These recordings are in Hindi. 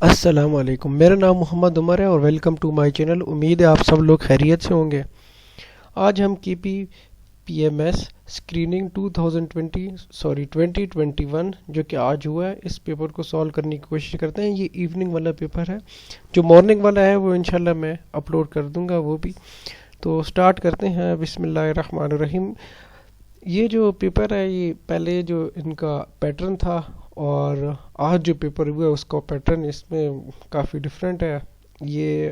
अस्सलाम वालेकुम। मेरा नाम मोहम्मद उमर है और वेलकम टू माय चैनल। उम्मीद है आप सब लोग खैरियत से होंगे। आज हम केपी पीएमएस स्क्रीनिंग 2021 जो कि आज हुआ है, इस पेपर को सॉल्व करने की कोशिश करते हैं। ये इवनिंग वाला पेपर है। जो मॉर्निंग वाला है वो इंशाल्लाह मैं अपलोड कर दूंगा वो भी। तो स्टार्ट करते हैं। बिस्मिल्लाहिर्रहमानिर्रहीम। ये जो पेपर है, ये पहले जो इनका पैटर्न था और आज जो पेपर हुआ है उसका पैटर्न इसमें काफ़ी डिफरेंट है। ये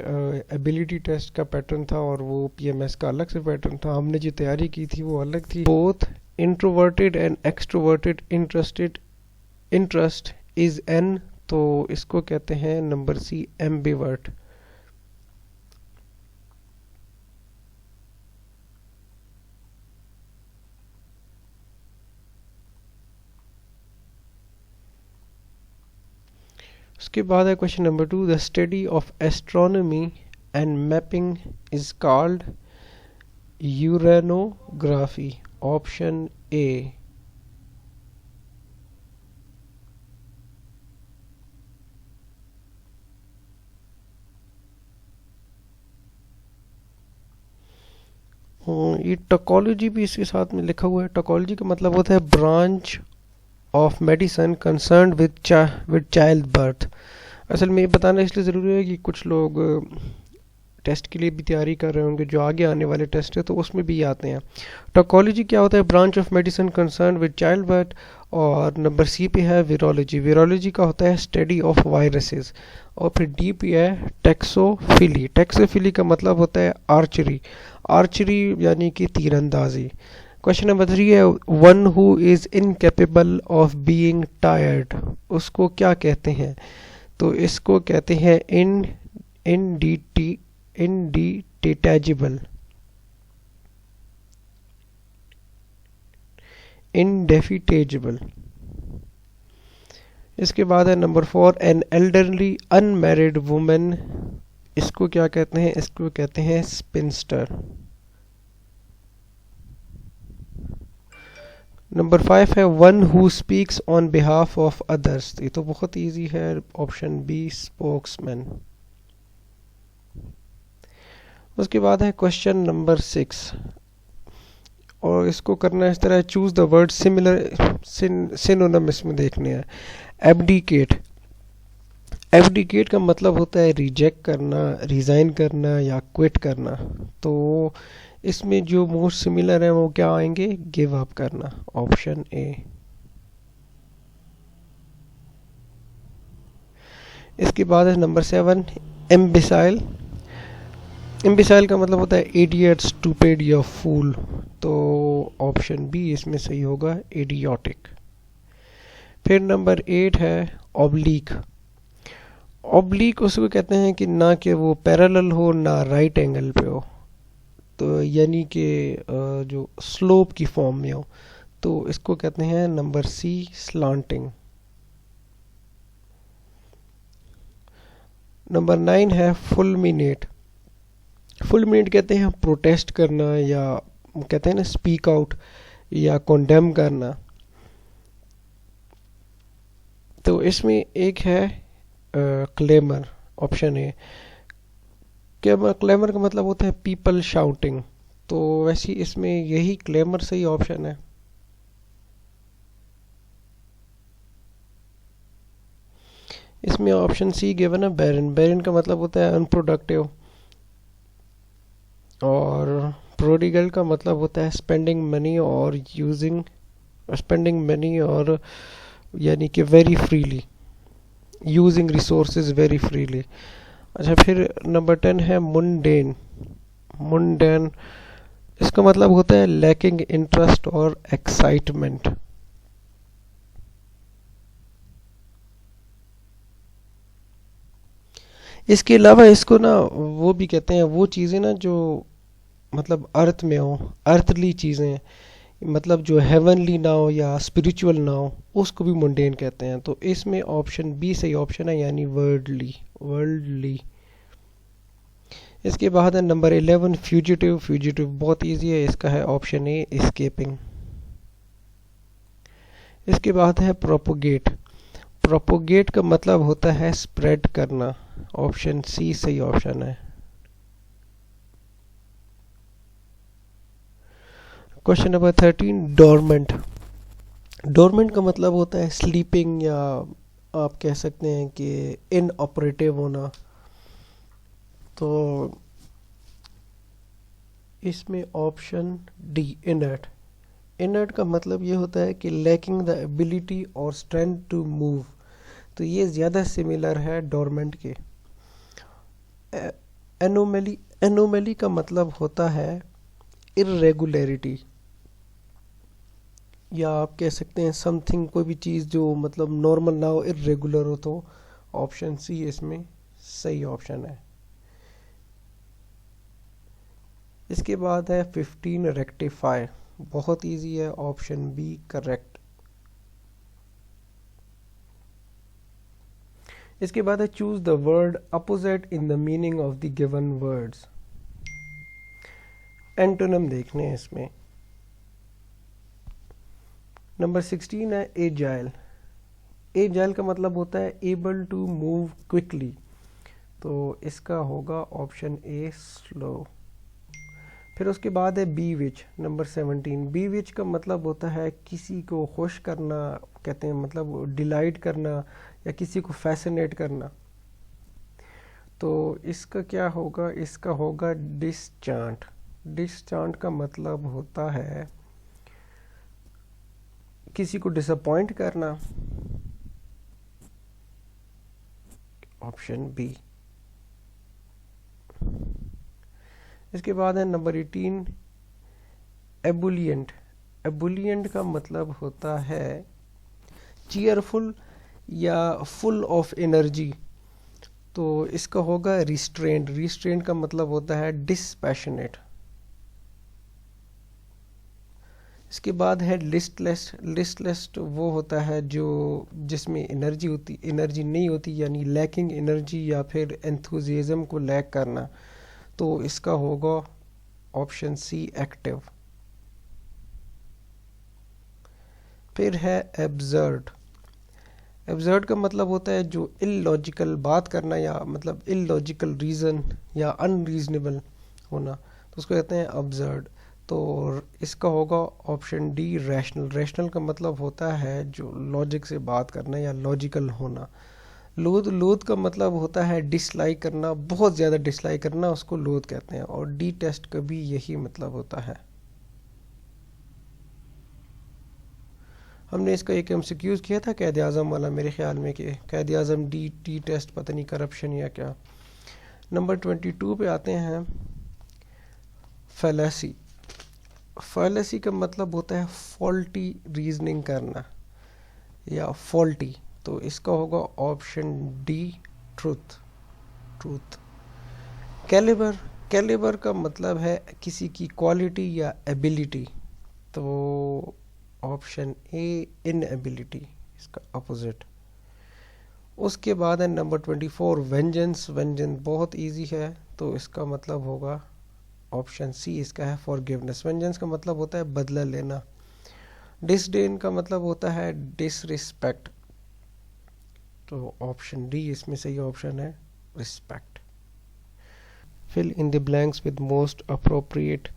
एबिलिटी टेस्ट का पैटर्न था और वो पीएमएस का अलग से पैटर्न था। हमने जो तैयारी की थी वो अलग थी। Both introverted and extroverted interest is an, तो इसको कहते हैं नंबर सी, एम्बिवर्ट। उसके बाद है question number 2। The study of astronomy and mapping is called यूरेनोग्राफी। Option A. ये टोकोलॉजी भी इसके साथ में लिखा हुआ है। टोकोलॉजी का मतलब होता है branch of medicine concern with child birth. असल में ये बताना इसलिए ज़रूरी है कि कुछ लोग टेस्ट के लिए भी तैयारी कर रहे होंगे, जो आगे आने वाले टेस्ट है तो उसमें भी आते हैं। टोकोलॉजी क्या होता है? Branch of medicine concern with child birth. और नंबर सी पे है वीरोलॉजी। वीरोलॉजी का होता है स्टडी ऑफ वायरसेस। और फिर डी पे है टैक्सोफिली। टैक्सोफिली का मतलब होता है आर्चरी। आर्चरी यानी कि तीरंदाजी। क्वेश्चन नंबर 3 है। One who is incapable of being tired, उसको क्या कहते हैं? तो इसको कहते हैं इनडिटेजिबल, इनडेफिटेजिबल। इसके बाद है number 4। An elderly unmarried women, इसको क्या कहते हैं? इसको कहते हैं स्पिंस्टर। नंबर 5 है। One who speaks on behalf of others, ये तो बहुत इजी है। Option B, spokesman. उसके बाद है क्वेश्चन नंबर 6 और इसको करना इस तरह है। Choose the word similar, synonym इसमें देखने हैं। एब्डिकेट। एब्डिकेट का मतलब होता है रिजेक्ट करना, रिजाइन करना या क्विट करना। तो इसमें जो मोस्ट सिमिलर है वो क्या आएंगे? गिव अप करना। Option A. इसके बाद है नंबर 7। एम्बिसाइल। इम्बिसाइल का मतलब होता है इडियट, स्टूपिड या फूल। तो ऑप्शन बी इसमें सही होगा, इडियोटिक। फिर नंबर 8 है ऑब्लीक। ऑब्लीक उसको कहते हैं कि ना कि वो पैरेलल हो ना राइट एंगल पे हो, तो यानी कि जो स्लोप की फॉर्म में हो, तो इसको कहते हैं नंबर सी, स्लांटिंग। नंबर 9 है फुलमिनेट। फुलमिनेट कहते हैं प्रोटेस्ट करना या कहते हैं ना स्पीक आउट या कंडेम करना। तो इसमें एक है क्लेमर। Option A. क्लेमर का मतलब होता है पीपल शाउटिंग, तो वैसे इसमें यही क्लेमर सही ऑप्शन है। इसमें ऑप्शन सी गिवन है, बैरन। बैरन का मतलब होता है अनप्रोडक्टिव। और प्रोडिगल का मतलब होता है स्पेंडिंग मनी और यानी कि very freely, using resources very freely. अच्छा, फिर नंबर 10 है मुंडेन। मुंडेन इसका मतलब होता है लैकिंग इंटरेस्ट और एक्साइटमेंट। इसके अलावा इसको ना वो भी कहते हैं, वो चीज़ें ना जो मतलब अर्थ में हो, अर्थली चीज़ें, मतलब जो हेवनली ना हो या स्पिरिचुअल ना हो, उसको भी मुंडेन कहते हैं। तो इसमें ऑप्शन बी सही ऑप्शन है, यानी वर्ल्डली। वर्ल्डली। इसके बाद है नंबर 11 फ्यूजिटिव। फ्यूजिटिव बहुत इजी है, इसका है ऑप्शन ए, एस्केपिंग। इसके बाद है प्रोपोगेट। प्रोपोगेट का मतलब होता है स्प्रेड करना। ऑप्शन सी सही ऑप्शन है। Question number 13, dormant. डोरमेंट का मतलब होता है स्लीपिंग, या आप कह सकते हैं कि इनऑपरेटिव होना। तो इसमें ऑप्शन डी इनर्ट। इनर्ट का मतलब ये होता है कि लैकिंग द एबिलिटी और स्ट्रेंथ टू मूव। तो ये ज़्यादा सिमिलर है डोरमेंट के। एनोमली, एनोमली का मतलब होता है इरेगुलरिटी, या आप कह सकते हैं समथिंग, कोई भी चीज़ जो मतलब नॉर्मल ना हो, इरेगुलर हो। तो ऑप्शन सी इसमें सही ऑप्शन है। इसके बाद है 15, रेक्टिफाई। बहुत इजी है, ऑप्शन बी करेक्ट। इसके बाद है choose the word opposite in the meaning of the given words. Antonym देखने हैं इसमें। नंबर 16 है एजाइल। एजाइल का मतलब होता है एबल टू मूव क्विकली। तो इसका होगा ऑप्शन ए स्लो। फिर उसके बाद है बी विच, नंबर 17। बी विच का मतलब होता है किसी को खुश करना, कहते हैं मतलब डिलाइट करना, या किसी को फैसिनेट करना। तो इसका क्या होगा, इसका होगा डिसचांट। डिसचांट का मतलब होता है किसी को डिसअपॉइंट करना। Option B. इसके बाद है नंबर 18, एबुलियंट। एबुलियंट का मतलब होता है चीयरफुल या फुल ऑफ एनर्जी। तो इसका होगा रिस्ट्रेंट। रिस्ट्रेंट का मतलब होता है डिसपैशनेट। इसके बाद है लिस्टलेस। लिस्टलेस वो होता है जो जिसमें एनर्जी नहीं होती, यानी लैकिंग एनर्जी, या फिर एंथुजियाज्म को लैक करना। तो इसका होगा ऑप्शन सी एक्टिव। फिर है एब्सर्ड। एब्सर्ड का मतलब होता है जो इलॉजिकल बात करना, या मतलब इलॉजिकल रीज़न या अनरीजनेबल होना। तो उसको कहते हैं एब्सर्ड। तो इसका होगा ऑप्शन डी रैशनल। रैशनल का मतलब होता है जो लॉजिक से बात करना या लॉजिकल होना। लोध, लोध का मतलब होता है डिसलाइक करना, बहुत ज़्यादा डिसलाइक करना, उसको लोध कहते हैं। और डी टेस्ट का भी यही मतलब होता है। हमने इसका एक एमसीक्यूज किया था कैद आज़म वाला, मेरे ख्याल में कि कैद आज़म डी टेस्ट, पता नहीं करप्शन या क्या। नंबर 22 पे आते हैं, फैलेसी। फैलेसी का मतलब होता है फॉल्टी रीजनिंग करना या फॉल्टी। तो इसका होगा option D truth. Truth. Calibre. Calibre का मतलब है किसी की क्वालिटी या एबिलिटी। तो ऑप्शन ए इनएबिलिटी, इसका अपोजिट। उसके बाद है नंबर 24, वेंजेंस। वेंजेंस बहुत इजी है, तो इसका मतलब होगा ऑप्शन सी, इसका है फॉरगिवनेस। वेंजेंस का मतलब होता है बदला लेना। डिसडेन का मतलब होता है डिसरिस्पेक्ट। तो ऑप्शन डी इसमें सही ऑप्शन है, respect. Fill in the blanks with most appropriate.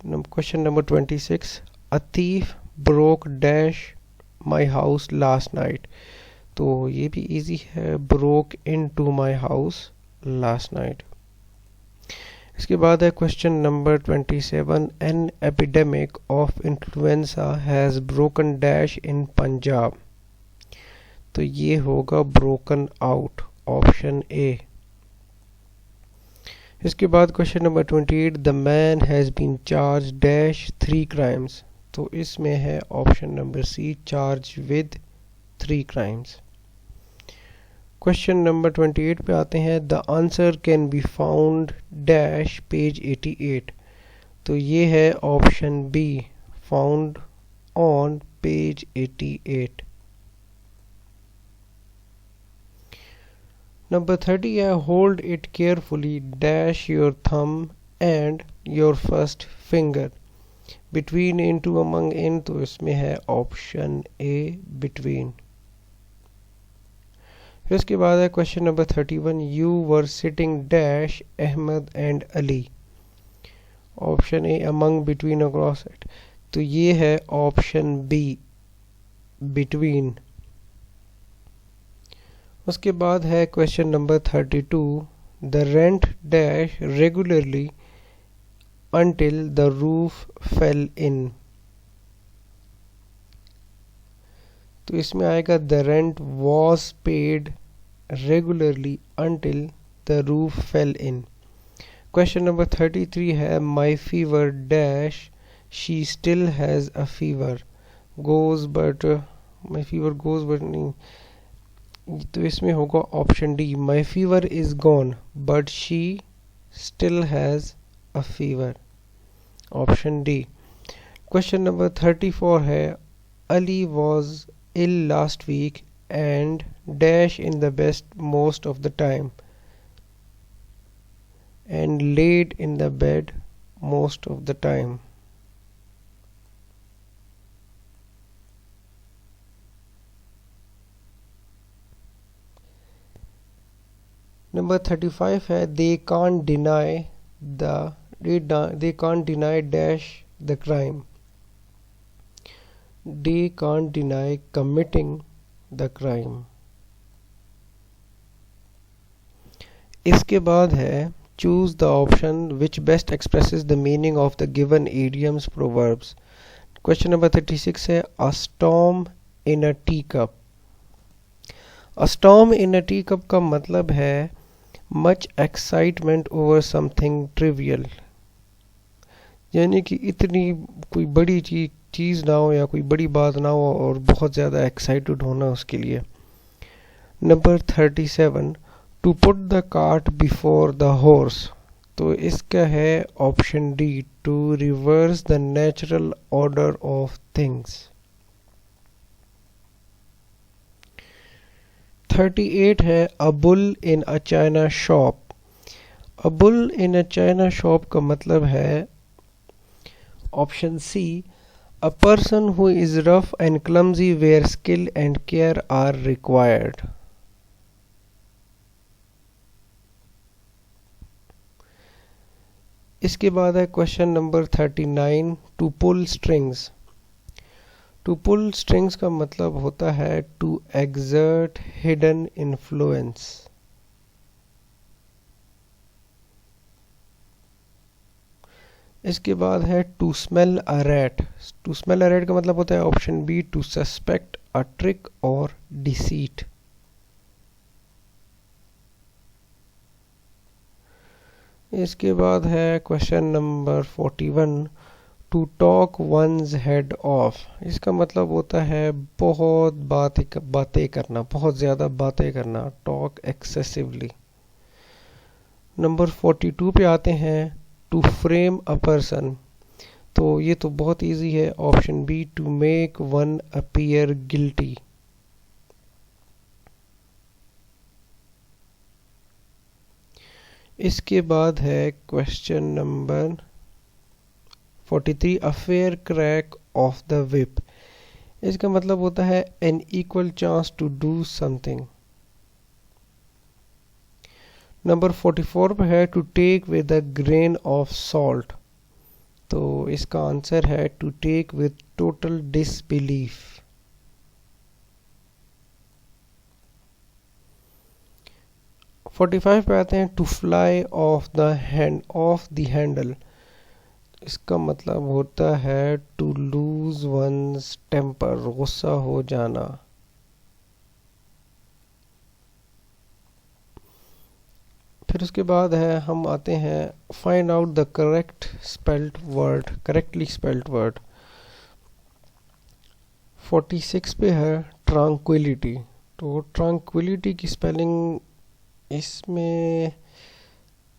Question number 26, a thief broke dash my house last night। तो ये भी इजी है, broke into my house last night। इसके बाद है question number 27, an epidemic of influenza has broken dash in Punjab. तो ये होगा broken out, ऑप्शन ए। इसके बाद question number 28, the man has been charge dash 3 crimes. तो इसमें है option number C, charge with 3 crimes. Question number 28 पे आते हैं, the answer can be found dash page 88। तो ये है option B, found on page 88। Number 30 है, hold it carefully dash your thumb and your first finger between in to among in. तो इसमें है ऑप्शन ए, बिटवीन। फिर उसके बाद है question number 31, you were sitting dash Ahmed and Ali. Option A among, between, across it. तो ये है ऑप्शन बी, बिटवीन। उसके बाद है question number 32, the rent dash regularly until the roof fell in। तो इसमें आएगा the rent was paid regularly until the roof fell in। Question number 33 है my fever dash she still has a fever goes but my fever goes but नहीं, तो इसमें होगा option D, my fever is gone but she still has a fever। Option D. Question number 34 है Ali was ill last week and dash in the best most of the time and laid in the bed most of the time। Number 35 है they can't deny dash the crime, they can't deny committing the crime। इसके बाद है choose the option which best expresses the meaning of the given idioms proverbs। Question number 36 है a storm in a teacup। a storm in a teacup का मतलब है much excitement over something trivial, यानी कि इतनी कोई बड़ी चीज़ ना हो या कोई बड़ी बात ना हो और बहुत ज़्यादा एक्साइटेड होना उसके लिए। Number 37, to put the cart before the horse. तो इसका है option D, to reverse the natural order of things. 38 है a bull in a china shop. A bull in a china shop का मतलब है option C, a person who is rough and clumsy where skill and care are required। इसके बाद है question number 39, to pull strings. To pull strings का मतलब होता है टू एक्सर्ट हिडन इन्फ्लुएंस। इसके बाद है to smell a rat. To smell a rat का मतलब होता है option B, to suspect a trick और डिसीट। इसके बाद है question number 41, to talk one's head off. इसका मतलब होता है बहुत बातें करना, बहुत ज़्यादा बातें करना, टॉक एक्सेसिवली। नंबर 42 पे आते हैं, टू फ्रेम अ पर्सन। तो ये तो बहुत इजी है, option B, to make one appear guilty. इसके बाद है क्वेश्चन नंबर 43, a fair crack of the whip. इसका मतलब होता है an equal chance to do something. Number 44 पे है to take with a grain of salt. तो इसका आंसर है to take with total disbelief. Forty five पे आते हैं, to fly off the handle. इसका मतलब होता है टू लूज वंस टेम्पर, गुस्सा हो जाना। फिर उसके बाद है हम आते हैं find out the correctly spelled word. 46 पे है ट्रांक्विलिटी। तो ट्रांक्विलिटी की स्पेलिंग इसमें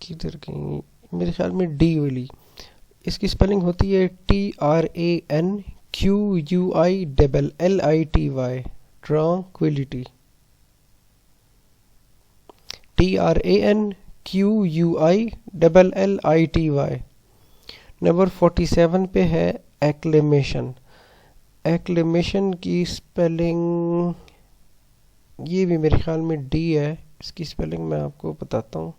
किधर गई, मेरे ख्याल में डी वाली। इसकी स्पेलिंग होती है TRANQUILLITY, ट्रांक्विलिटी। TRANQUILLITY। नंबर 47 पे है एक्लेमेशन। एक्लेमेशन की स्पेलिंग ये भी मेरे ख्याल में डी है। इसकी स्पेलिंग मैं आपको बताता हूँ।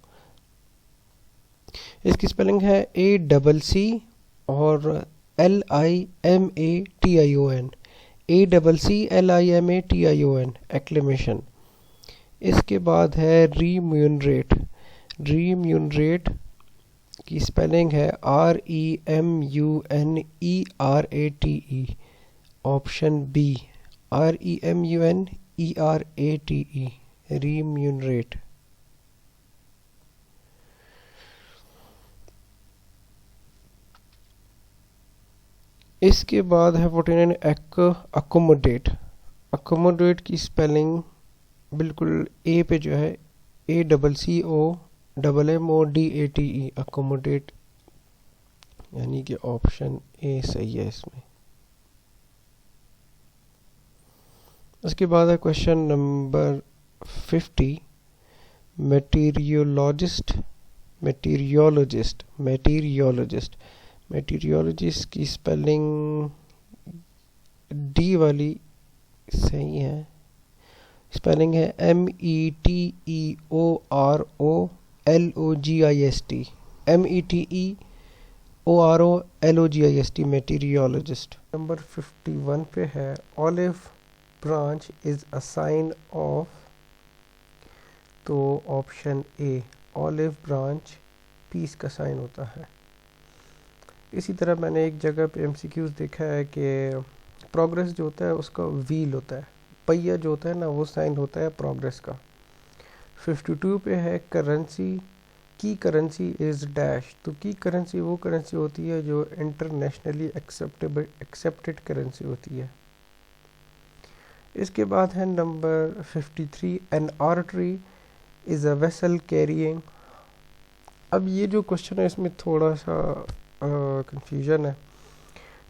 इसकी स्पेलिंग है A CC और LIMATION, ACCLIMATION, एक्लेमेशन। इसके बाद है रीम्यूनरेट। रीम्यूनरेट की स्पेलिंग है REMUNERATE, ऑप्शन बी, REMUNERATE, रीम्यूनरेट। इसके बाद है 49 अकोमोडेट। अकोमोडेट की स्पेलिंग बिल्कुल ए पे जो है ACCOMMODATE, अकोमोडेट, यानी कि ऑप्शन ए सही है इसमें। उसके बाद है क्वेश्चन नंबर 50, मटीरियोलॉजिस्ट। मटीरियोलॉजिस्ट मटीरियोलॉजिस्ट मटीरियोलॉजिस्ट की स्पेलिंग डी वाली सही है। स्पेलिंग है METEOROLOGIST, METEOROLOGIST, मटीरियोलॉजिस्ट। नंबर 51 पे है olive branch is a sign of, तो option A, olive branch peace का साइन होता है। इसी तरह मैंने एक जगह पे MCQs देखा है कि प्रोग्रेस जो होता है उसका व्हील होता है, पहिया जो होता है ना वो साइन होता है प्रोग्रेस का। 52 पे है करेंसी, की करेंसी इज़ डैश, तो की करेंसी वो करेंसी होती है जो इंटरनेशनली एक्सेप्टेड करेंसी होती है। इसके बाद है number 53, N artery is a vessel carrying. अब ये जो क्वेश्चन है इसमें थोड़ा सा कंफ्यूजन है।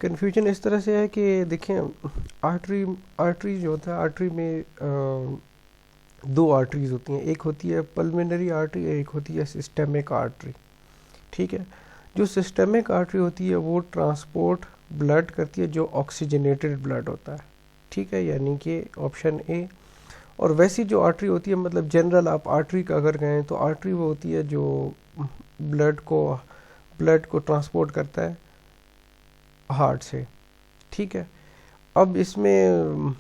कंफ्यूजन इस तरह से है कि देखें, आर्टरी जो होता है, आर्टरी में दो आर्टरीज होती हैं, एक होती है पल्मिनरी आर्टरी, एक होती है सिस्टेमिक आर्टरी। ठीक है, जो सिस्टेमिक आर्टरी होती है वो ट्रांसपोर्ट ब्लड करती है जो ऑक्सीजनेटेड ब्लड होता है। ठीक है, यानी कि ऑप्शन ए। और वैसी जो आर्टरी होती है, मतलब जनरल आप आर्टरी का अगर कहें तो आर्टरी वो होती है जो ब्लड को ट्रांसपोर्ट करता है हार्ट से। ठीक है, अब इसमें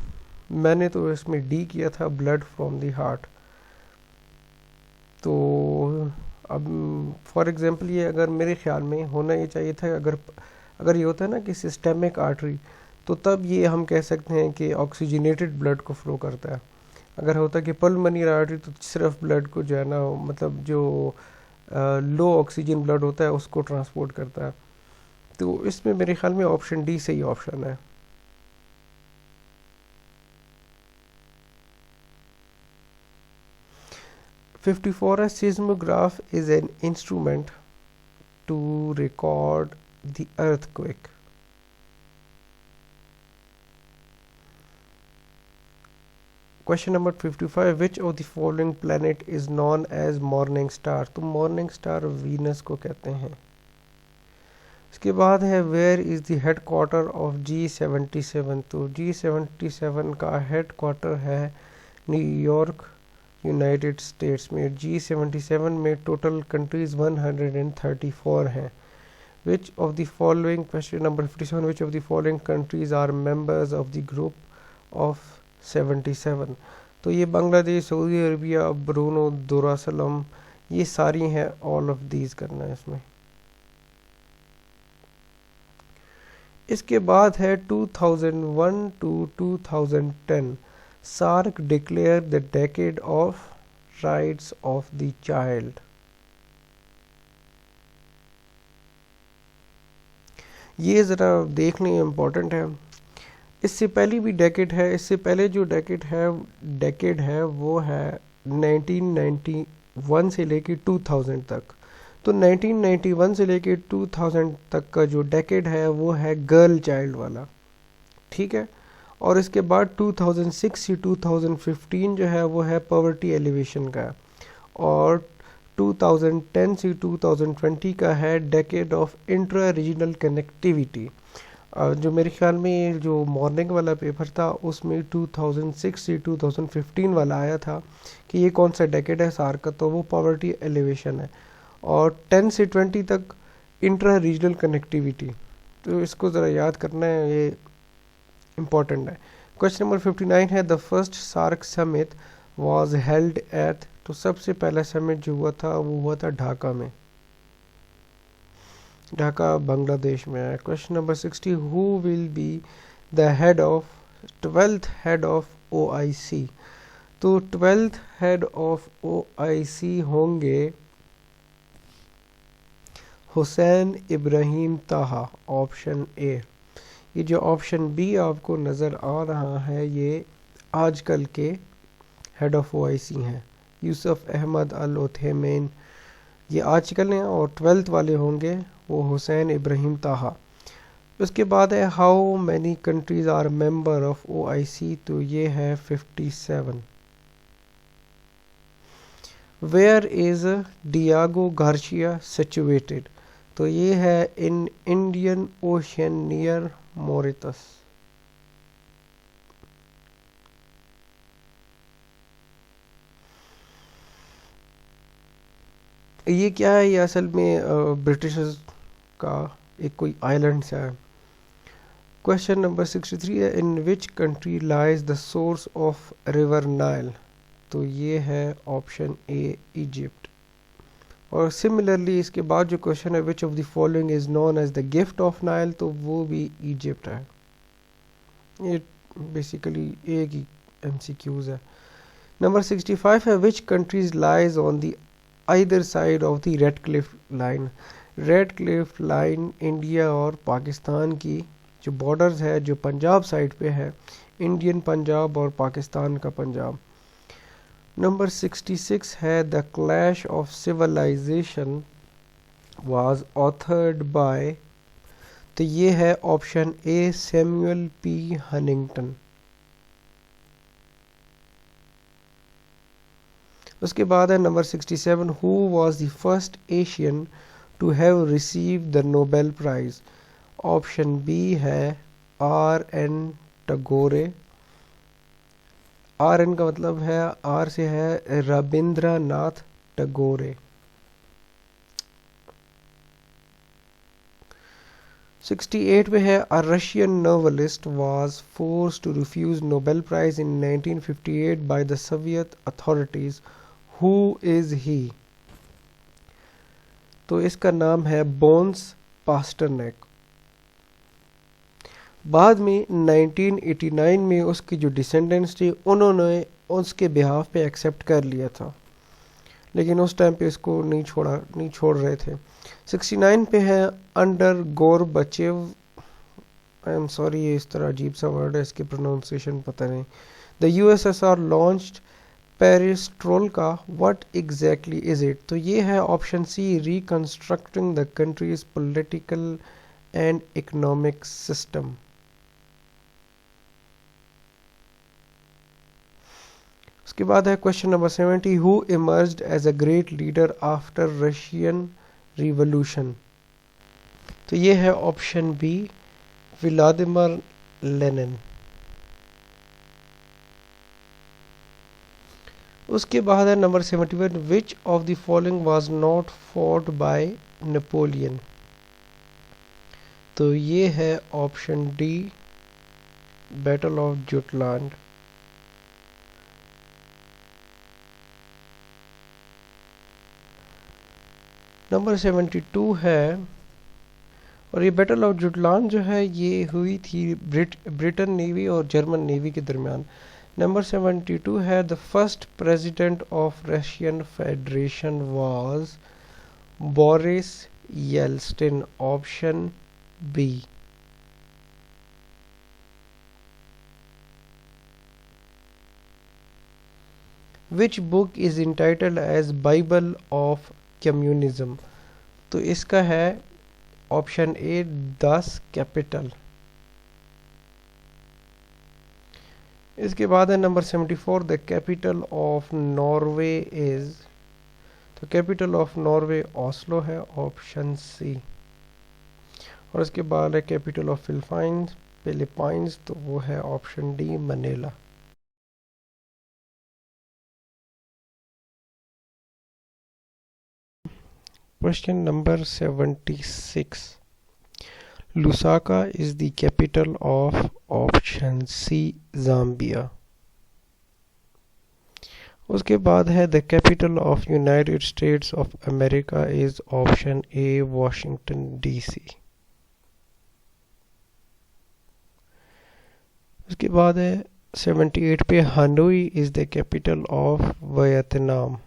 मैंने तो इसमें डी किया था, ब्लड फ्रॉम द हार्ट। तो अब फॉर एग्जांपल ये अगर मेरे ख्याल में होना ये चाहिए था, अगर ये होता है ना कि सिस्टेमिक आर्टरी, तो तब ये हम कह सकते हैं कि ऑक्सीजनेटेड ब्लड को फ्लो करता है। अगर होता कि पल्मोनरी आर्टरी तो सिर्फ ब्लड को जो है ना, मतलब जो लो ऑक्सीजन ब्लड होता है उसको ट्रांसपोर्ट करता है। तो इसमें मेरे ख्याल में ऑप्शन डी सही ऑप्शन है। $54 a seismograph is an instrument to record the earthquake. Question number 55, which of the following planet is known as morning star? तो morning star वीनस को कहते हैं। इसके बाद है where is the headquarter of G77? तो G77 का हेडक्वार्टर है न्यूयॉर्क, यूनाइटेड स्टेट्स में। G77 में टोटल कंट्रीज 134 हैं। Which of the following, question number 57, which of the following countries are members of the group of 77? तो ये Bangladesh, Saudi Arabia, Brunei, Darussalam, ये सारी हैं। ऑल ऑफ दीज करना है इसमें। इसके बाद है 2001 to 2010, SAARC declared the decade of rights of the child. ये ज़रा देखने इम्पोर्टेंट है। इससे पहले भी डेकेड है, इससे पहले जो डेकेड है वो है 1991 से लेके 2000 तक। तो 1991 से लेके 2000 तक का जो डेकेड है वो है गर्ल चाइल्ड वाला। ठीक है, और इसके बाद 2006 से 2015 जो है वो है पॉवर्टी एलिवेशन का, और 2010 से 2020 का है decade of intra regional connectivity. जो मेरे ख्याल में ये जो मॉर्निंग वाला पेपर था उसमें 2006 से 2015 वाला आया था कि ये कौन सा डेकेड है सार्क का, तो वो पॉवर्टी एलिवेशन है। और 10 से 20 तक इंट्रा रीजनल कनेक्टिविटी, तो इसको ज़रा याद करना है, ये इम्पोर्टेंट है। क्वेश्चन नंबर 59 है the first SAARC summit was held at, तो सबसे पहला समिट जो हुआ था वो हुआ था ढाका में, ढाका बांग्लादेश में है। Question number 60 who will be the head of 12th head of OIC, तो 12th हेड ऑफ OIC होंगे हुसैन इब्राहिम ताहा, ऑप्शन ए। ये जो ऑप्शन बी आपको नज़र आ रहा है ये आजकल के हेड ऑफ OIC हैं, यूसुफ अहमद अल उथैमीन, ये आजकल हैं, और 12th वाले होंगे वो हुसैन इब्राहिम ताहा। उसके बाद है how many countries are member of OIC, तो ये है 57। Where is Diego Garcia situated, तो ये है in Indian Ocean near Mauritius. ये क्या है, ये असल में ब्रिटिशर्स का एक कोई आइलैंड सा है। क्वेश्चन नंबर 63 है in which country lies the source of river Nile, तो ये है ऑप्शन ए इजिप्ट। और सिमिलरली इसके बाद जो क्वेश्चन है which of the following is known as the gift of Nile, तो वो भी इजिप्ट है। ये बेसिकली एक ही MCQs है। नंबर 65 है which countries lies on the either side of the red Cliff line, red Cliff line India और पाकिस्तान की जो बॉर्डर्स है, जो पंजाब साइड पे है, इंडियन पंजाब और पाकिस्तान का पंजाब। नंबर 66 है the clash of civilization was authored by, तो ये है option A Samuel P Huntington. उसके बाद है number 67 who was the first Asian to have receive the Nobel prize, option B है R.N. टगोरे। R.N. का मतलब है, R से है रविंद्रनाथ टैगोरे। 68 में है a Russian novelist was force to refuse Nobel prize in 1958 by the Soviet authorities, who is he, तो इसका नाम है बोन्स पास्टरनैक। बाद में 1989 में उसके जो डिसेंडेंट्स थे उन्होंने उसके बिहाफ पे एक्सेप्ट कर लिया था, लेकिन उस टाइम पे इसको नहीं छोड़ रहे थे। 69 पे है अंडर गोरबचेव, आई एम सॉरी ये इस तरह अजीब सा वर्ड है, इसकी प्रोनाउंसिएशन पता नहीं। The USSR launched perestroika, what exactly is it, तो ये है option C reconstructing the country's political and economic system. उसके बाद है question number 70 who emerged as a great leader after Russian revolution, तो ये है ऑप्शन बी व्लादिमीर लेनिन। उसके बाद है number 71 which of the following was not fought by Napoleon, तो ये है option D battle of Jutland. Number 72 है, और ये बैटल ऑफ जुटलैंड जो है ये हुई थी ब्रिटेन नेवी और जर्मन नेवी के दरमियान। नंबर 72 है the first president of Russian federation was Boris Yeltsin, option B. Which book is entitled as Bible of communism, तो इसका है ऑप्शन ए 10 कैपिटल। इसके बाद है number 74 the capital of Norway is, तो कैपिटल ऑफ नॉर्वे ओस्लो है, ऑप्शन सी। और उसके बाद है कैपिटल ऑफ फिलीपाइंस, तो वो है option D Manila. Question number 76, Lusaka is the capital of option C Zambia. उसके बाद है the capital of United States of America is option A Washington DC. उसके बाद है 78 पे Hanoi is the capital of Vietnam.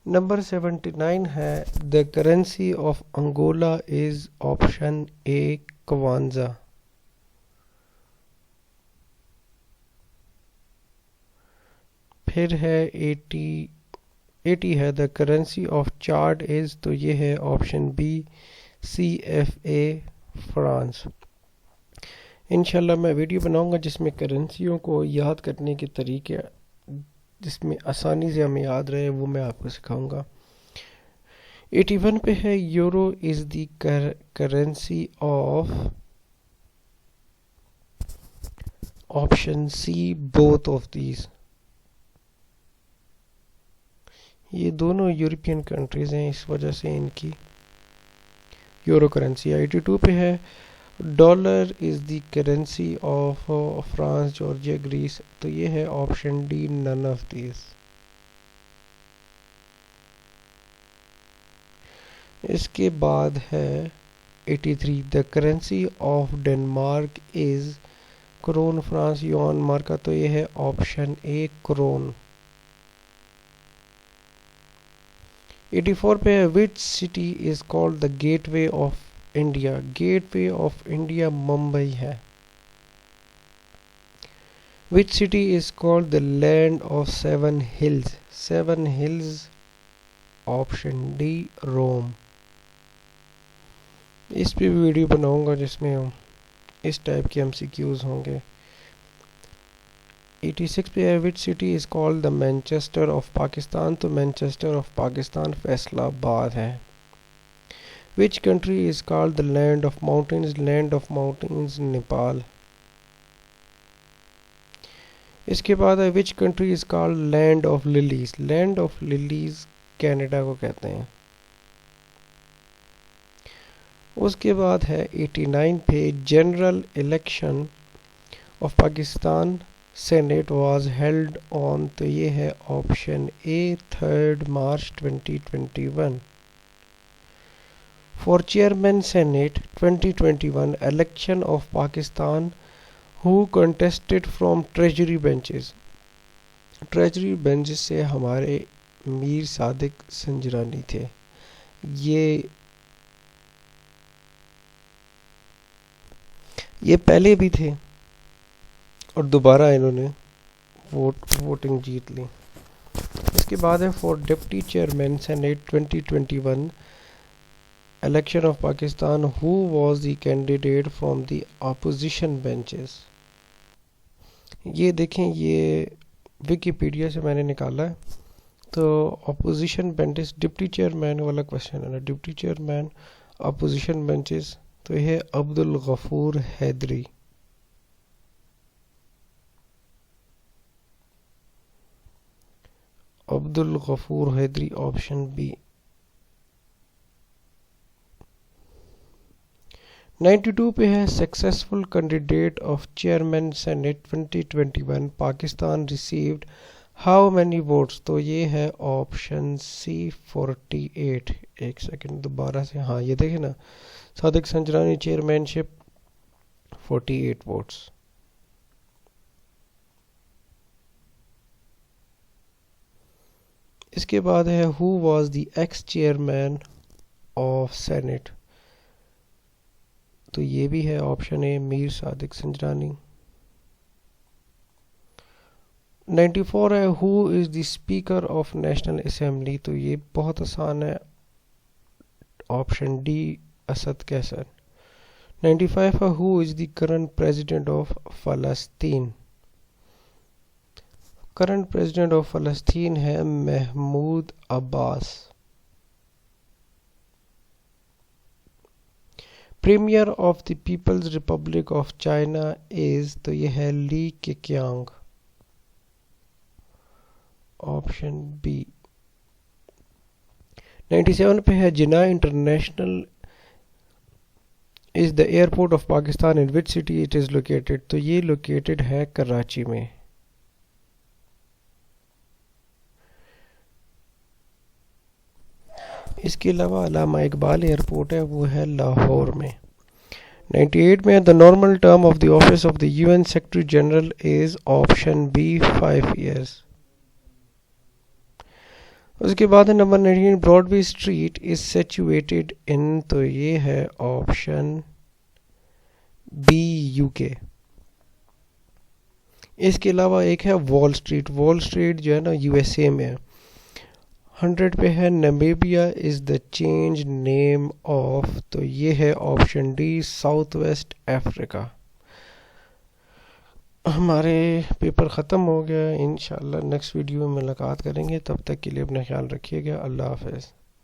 Number 79 है the currency of Angola is option A kwanza. फिर है 80 है the currency of Chad is, तो ये है ऑप्शन बी CFA फ्रांस। इंशाल्लाह मैं वीडियो बनाऊंगा जिसमें करेंसियों को याद करने के तरीके, जिसमें आसानी से हमें याद रहे, वो मैं आपको सिखाऊंगा। 81 पे है euro is the currency of option C both of these. ये दोनों यूरोपियन कंट्रीज हैं, इस वजह से इनकी यूरो करेंसी। 82 पे है dollar is the currency of France Georgia Greece, तो ये है option D none of these. इसके बाद है 83 the currency of Denmark is krone France yen markka, तो ये है ऑप्शन ए क्रोन। 84 पे है which city is called the Gateway of India. Gateway of India Mumbai है। Which city is called the land of seven hills. Seven hills option D Rome. इस पे भी वीडियो बनाऊंगा जिसमें हम इस टाइप के MCQs होंगे। 86 पे है which city is called the Manchester of Pakistan, तो मैनचेस्टर ऑफ पाकिस्तान फैसलाबाद है। Which country is called the land of mountains? Land of mountains Nepal. इसके बाद है which country is called land of lilies? Land of lilies Canada को कहते हैं। उसके बाद है 89 पे general election of Pakistan senate was held on, तो ये है option A 3 March 2021। For Chairman Senate 2021 election of Pakistan, who contested from Treasury benches? Treasury benches से हमारे मीर सादिक संजरानी थे। ये पहले भी थे और दोबारा इन्होंने वोटिंग जीत ली। इसके बाद है for deputy chairman senate 2021 election of Pakistan, who was the candidate from the opposition benches? ये देखें, ये विकिपीडिया से मैंने निकाला है। तो अपोजिशन बेंचेस डिप्टी चेयरमैन वाला क्वेश्चन है ना, डिप्टी चेयरमैन अपोजिशन बेंचेस, तो यह है अब्दुल गफूर हैदरी। Abdul Ghafoor Haideri option B. 92 पे है successful candidate of chairman senate 2021 Pakistan received how many votes, तो ये है ऑप्शन सी 48। एक सेकंड दोबारा से, हाँ ये देखें ना, सादिक संजरानी चेयरमैनशिप 48 वोट्स। इसके बाद है who was the x chairman of senate, तो ये भी है ऑप्शन ए मीर सादिक संजरानी। 94 है who is the speaker of national assembly, तो ये बहुत आसान है, ऑप्शन डी असद कैसर। 95 है who is the current president of फ़लस्तीन, करंट प्रेसिडेंट ऑफ फ़लस्तीन है Mahmoud Abbas. Premier of the People's Republic of China is, तो ये है ली केक्यांग, ऑप्शन बी। 97 पे है Jinnah international is the airport of Pakistan in which city it is located, तो ये लोकेटेड है कराची में। इसके अलावा अल्लामा इकबाल एयरपोर्ट है, वो है लाहौर में। 98 में the normal term of the office of the UN secretary general is, option B 5 years. उसके बाद है number 19, Broadway street is situated in, तो ये है ऑप्शन बी यूके। इसके अलावा एक है वॉल स्ट्रीट, वॉल स्ट्रीट जो है ना यूएसए में है। 100 पे है Namibia is the change name of, तो ये है option D south west Africa. हमारे पेपर ख़त्म हो गया। इंशाल्लाह नेक्स्ट वीडियो में मुलाकात करेंगे, तब तक के लिए अपना ख्याल रखिएगा। अल्लाह हाफ़िज़।